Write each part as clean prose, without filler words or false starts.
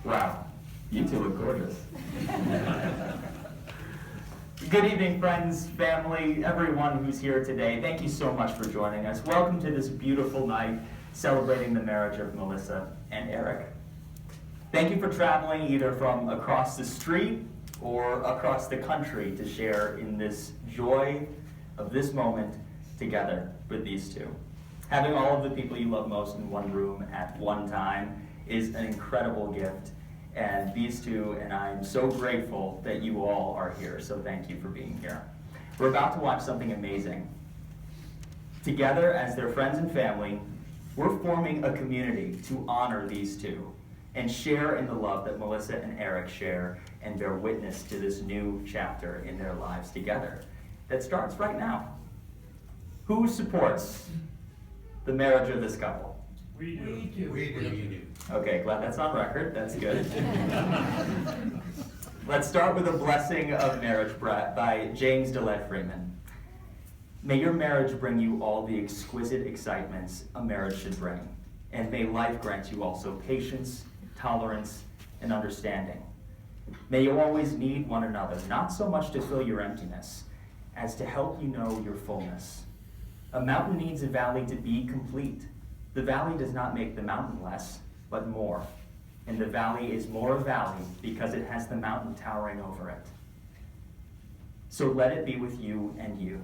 Wow, you two look gorgeous. Good evening, friends, family, everyone who's here today. Thank you so much for joining us. Welcome to this beautiful night celebrating the marriage of Melissa and Eric. Thank you for traveling either from across the street or across the country to share in this joy of this moment together with these two. Having all of the people you love most in one room at one time is an incredible gift, and these two and I am so grateful that you all are here, so thank you for being here. We're about to watch something amazing. Together, as their friends and family, we're forming a community to honor these two and share in the love that Melissa and Eric share and bear witness to this new chapter in their lives together that starts right now. Who supports the marriage of this couple? We do. We do. Okay, glad that's on record. That's good. Let's start with a blessing of marriage by James DeLette Freeman. May your marriage bring you all the exquisite excitements a marriage should bring, and may life grant you also patience, tolerance, and understanding. May you always need one another, not so much to fill your emptiness, as to help you know your fullness. A mountain needs a valley to be complete. The valley does not make the mountain less, but more. And the valley is more a valley because it has the mountain towering over it. So let it be with you and you.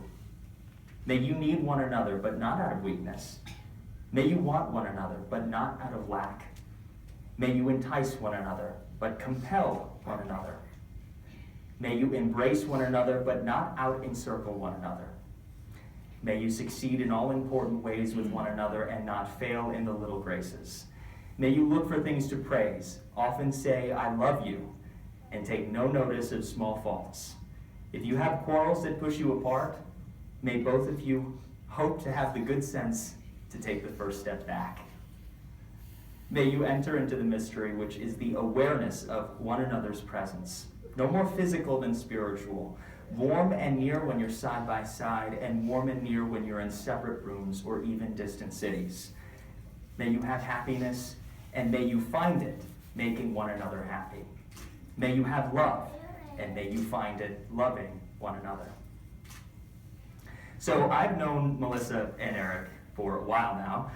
May you need one another, but not out of weakness. May you want one another, but not out of lack. May you entice one another, but compel one another. May you embrace one another, but not out-encircle one another. May you succeed in all important ways with one another and not fail in the little graces. May you look for things to praise, often say, I love you, and take no notice of small faults. If you have quarrels that push you apart, may both of you hope to have the good sense to take the first step back. May you enter into the mystery, which is the awareness of one another's presence, no more physical than spiritual, warm and near when you're side by side, and warm and near when you're in separate rooms or even distant cities. May you have happiness, and may you find it making one another happy. May you have love, and may you find it loving one another. So I've known Melissa and Eric for a while now.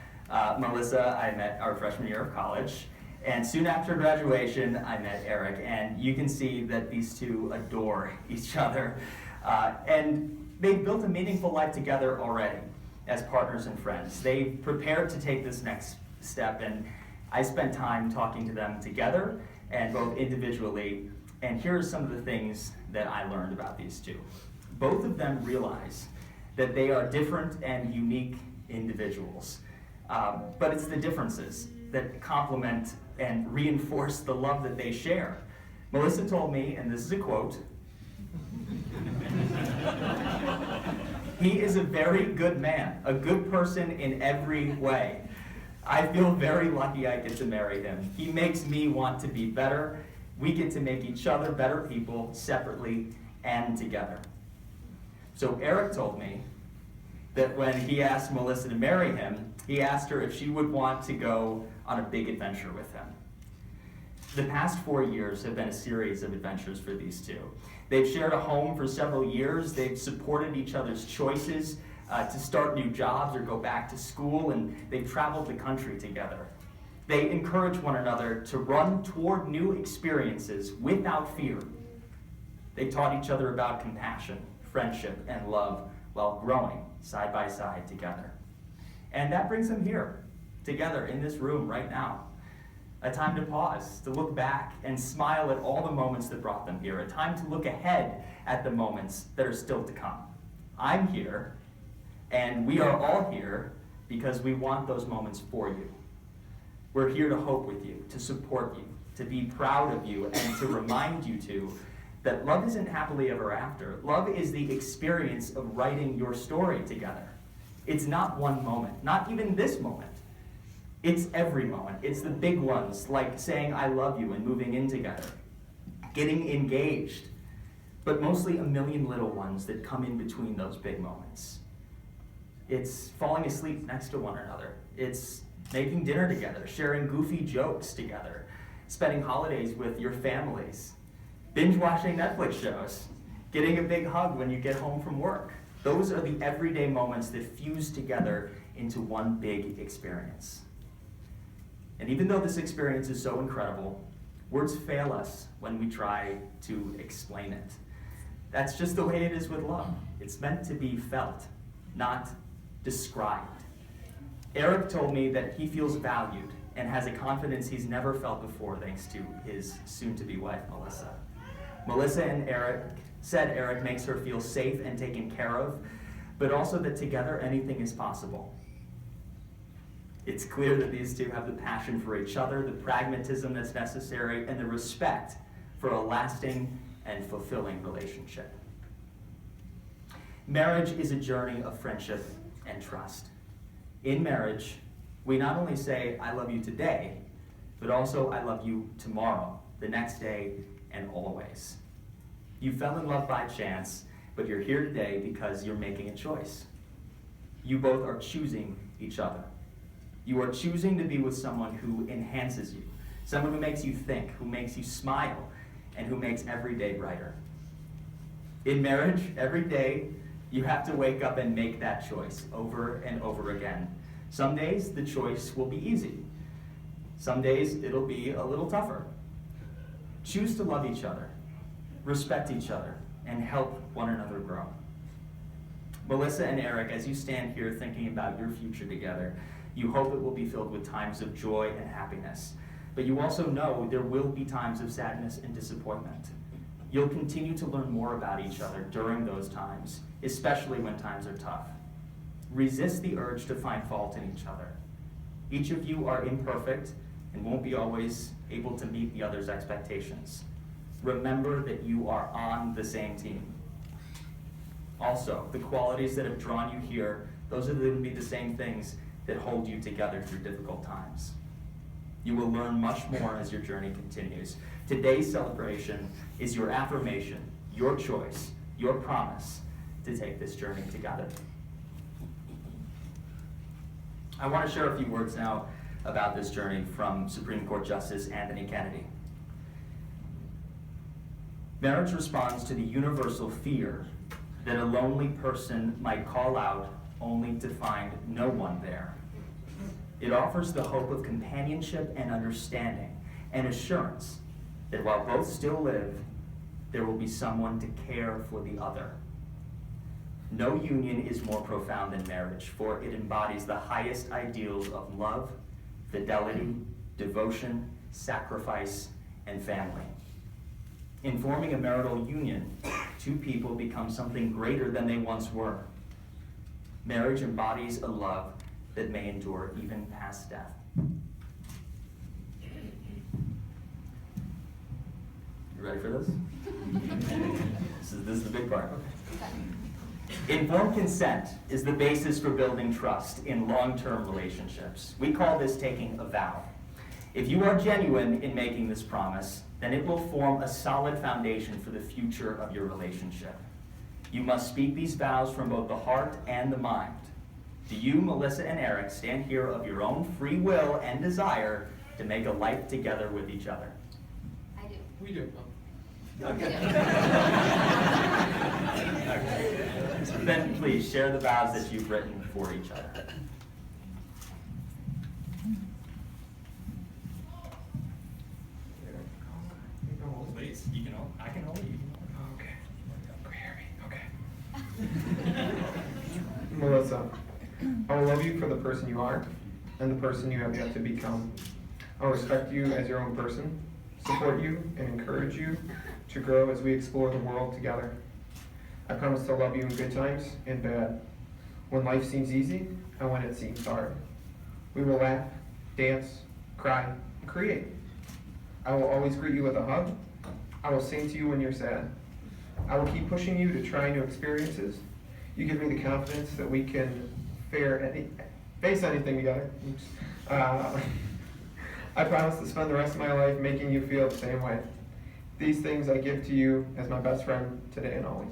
Melissa, I met our freshman year of college, and soon after graduation, I met Eric, and you can see that these two adore each other. And they've built a meaningful life together already as partners and friends. They've prepared to take this next step, and I spent time talking to them together and both individually, and here are some of the things that I learned about these two. Both of them realize that they are different and unique individuals, but it's the differences that complement and reinforce the love that they share. Melissa told me, and this is a quote, "He is a very good man, a good person in every way. I feel very lucky I get to marry him. He makes me want to be better. We get to make each other better people separately and together." So Eric told me that when he asked Melissa to marry him, he asked her if she would want to go on a big adventure with him. The past 4 years have been a series of adventures for these two. They've shared a home for several years. They've supported each other's choices to start new jobs or go back to school, and they've traveled the country together. They encourage one another to run toward new experiences without fear. They taught each other about compassion, friendship, and love while growing side by side together. And that brings them here, together in this room right now. A time to pause, to look back and smile at all the moments that brought them here. A time to look ahead at the moments that are still to come. I'm here, and we are all here because we want those moments for you. We're here to hope with you, to support you, to be proud of you, and to remind you that love isn't happily ever after. Love is the experience of writing your story together. It's not one moment, not even this moment. It's every moment. It's the big ones, like saying I love you and moving in together, getting engaged, but mostly a million little ones that come in between those big moments. It's falling asleep next to one another. It's making dinner together, sharing goofy jokes together, spending holidays with your families, binge watching Netflix shows, getting a big hug when you get home from work. Those are the everyday moments that fuse together into one big experience. And even though this experience is so incredible, words fail us when we try to explain it. That's just the way it is with love. It's meant to be felt, not described. Eric told me that he feels valued and has a confidence he's never felt before thanks to his soon-to-be wife, Melissa. Melissa and Eric said Eric makes her feel safe and taken care of, but also that together anything is possible. It's clear that these two have the passion for each other, the pragmatism that's necessary, and the respect for a lasting and fulfilling relationship. Marriage is a journey of friendship and trust. In marriage, we not only say, I love you today, but also I love you tomorrow, the next day, and always. You fell in love by chance, but you're here today because you're making a choice. You both are choosing each other. You are choosing to be with someone who enhances you, someone who makes you think, who makes you smile, and who makes every day brighter. In marriage, every day, you have to wake up and make that choice over and over again. Some days, the choice will be easy. Some days, it'll be a little tougher. Choose to love each other, respect each other, and help one another grow. Melissa and Eric, as you stand here thinking about your future together, you hope it will be filled with times of joy and happiness. But you also know there will be times of sadness and disappointment. You'll continue to learn more about each other during those times, especially when times are tough. Resist the urge to find fault in each other. Each of you are imperfect and won't be always able to meet the other's expectations. Remember that you are on the same team. Also, the qualities that have drawn you here, those are going to be the same things that hold you together through difficult times. You will learn much more as your journey continues. Today's celebration is your affirmation, your choice, your promise to take this journey together. I want to share a few words now about this journey from Supreme Court Justice Anthony Kennedy. Marriage responds to the universal fear that a lonely person might call out only to find no one there. It offers the hope of companionship and understanding, and assurance that while both still live, there will be someone to care for the other. No union is more profound than marriage, for it embodies the highest ideals of love, fidelity, devotion, sacrifice, and family. In forming a marital union, two people become something greater than they once were. Marriage embodies a love that may endure even past death. You ready for this? This is the big part. Informed consent is the basis for building trust in long-term relationships. We call this taking a vow. If you are genuine in making this promise, then it will form a solid foundation for the future of your relationship. You must speak these vows from both the heart and the mind. Do you, Melissa and Eric, stand here of your own free will and desire to make a life together with each other? I do. We do. Okay. Okay. Then please share the vows that you've written for each other. Please, you can hold. I can hold you. Okay. Melissa, I will love you for the person you are and the person you have yet to become. I will respect you as your own person, support you, and encourage you to grow as we explore the world together. I promise to love you in good times and bad, when life seems easy and when it seems hard. We will laugh, dance, cry, and create. I will always greet you with a hug. I will sing to you when you're sad. I will keep pushing you to try new experiences. You give me the confidence that we can face anything together. I promise to spend the rest of my life making you feel the same way. These things I give to you as my best friend today and always.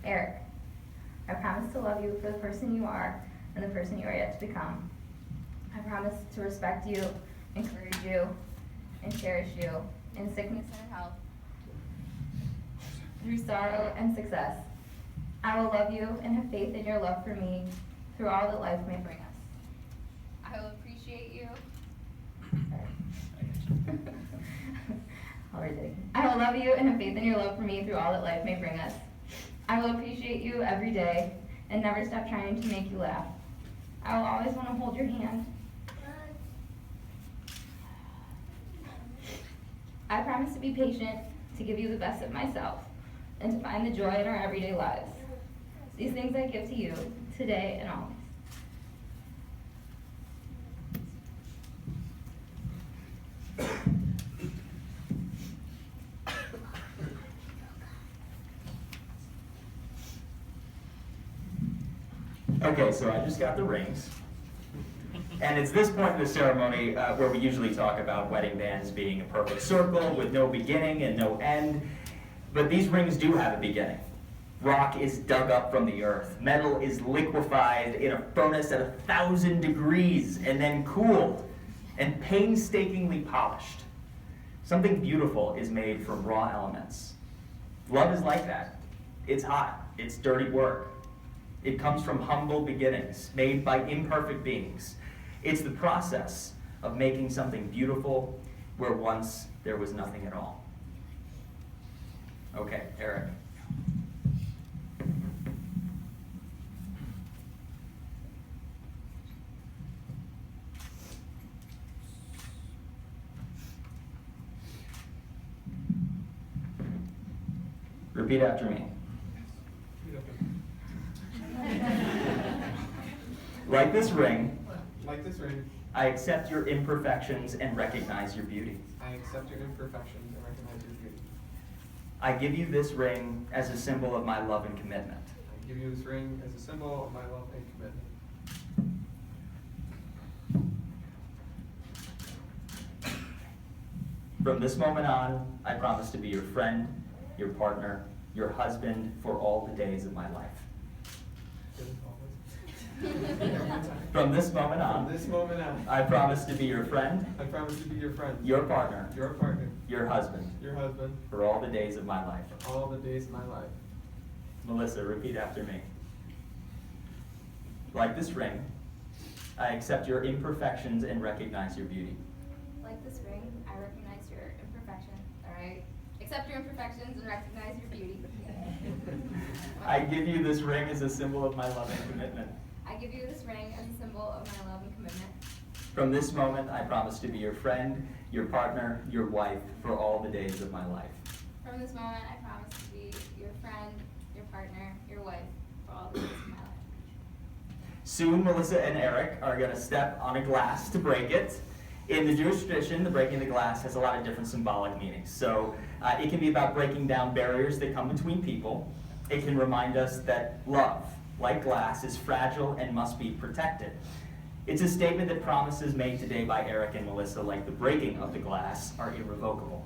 Eric, I promise to love you for the person you are and the person you are yet to become. I promise to respect you, encourage you, and cherish you in sickness and health, through sorrow and success. I will love you and have faith in your love for me through all that life may bring us. I will appreciate you. Already. I will love you and have faith in your love for me through all that life may bring us. I will appreciate you every day and never stop trying to make you laugh. I will always want to hold your hand. I promise to be patient, to give you the best of myself, and to find the joy in our everyday lives. These things I give to you today and always. Okay, so I just got the rings. And it's this point in the ceremony where we usually talk about wedding bands being a perfect circle with no beginning and no end. But these rings do have a beginning. Rock is dug up from the earth. Metal is liquefied in a furnace at 1,000 degrees and then cooled and painstakingly polished. Something beautiful is made from raw elements. Love is like that. It's hot. It's dirty work. It comes from humble beginnings made by imperfect beings. It's the process of making something beautiful where once there was nothing at all. Okay, Eric. Repeat after me. Like this ring, I accept your imperfections and recognize your beauty. I accept your imperfections and recognize your beauty. I give you this ring as a symbol of my love and commitment. I give you this ring as a symbol of my love and commitment. From this moment on, I promise to be your friend, your partner, your husband for all the days of my life. From this moment on, I promise to be your friend, your partner, your husband for all the days of my life. Melissa, repeat after me. Like this ring, I accept your imperfections and recognize your beauty. Like this ring, I recognize your imperfections. Alright? Accept your imperfections and recognize your beauty. I give you this ring as a symbol of my love and commitment. I give you this ring as a symbol of my love and commitment. From this moment, I promise to be your friend, your partner, your wife for all the days of my life. From this moment, I promise to be your friend, your partner, your wife for all the days of my life. Soon, Melissa and Eric are going to step on a glass to break it. In the Jewish tradition, the breaking of the glass has a lot of different symbolic meanings. So it can be about breaking down barriers that come between people. It can remind us that love, like glass, is fragile and must be protected. It's a statement that promises made today by Eric and Melissa, like the breaking of the glass, are irrevocable.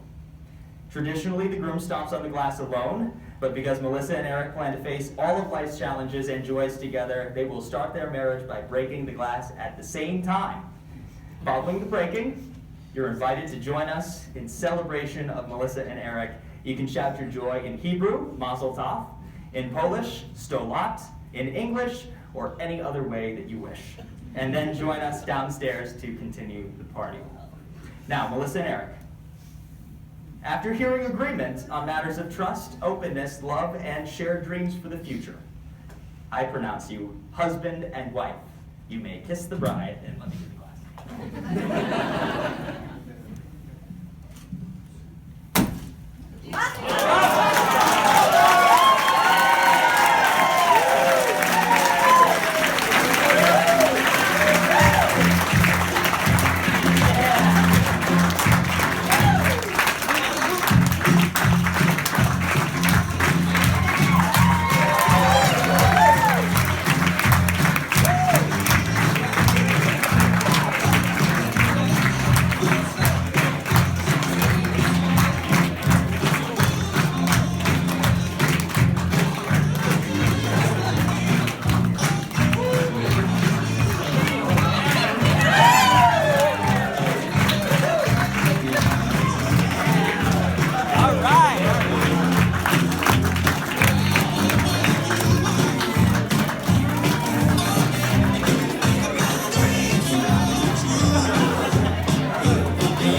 Traditionally, the groom stomps on the glass alone, but because Melissa and Eric plan to face all of life's challenges and joys together, they will start their marriage by breaking the glass at the same time. Following the breaking, you're invited to join us in celebration of Melissa and Eric. You can shout your joy in Hebrew, Mazel Tov, in Polish, Sto lat, in English, or any other way that you wish. And then join us downstairs to continue the party. Now, Melissa and Eric, after hearing agreement on matters of trust, openness, love, and shared dreams for the future, I pronounce you husband and wife. You may kiss the bride, and let me give the glass.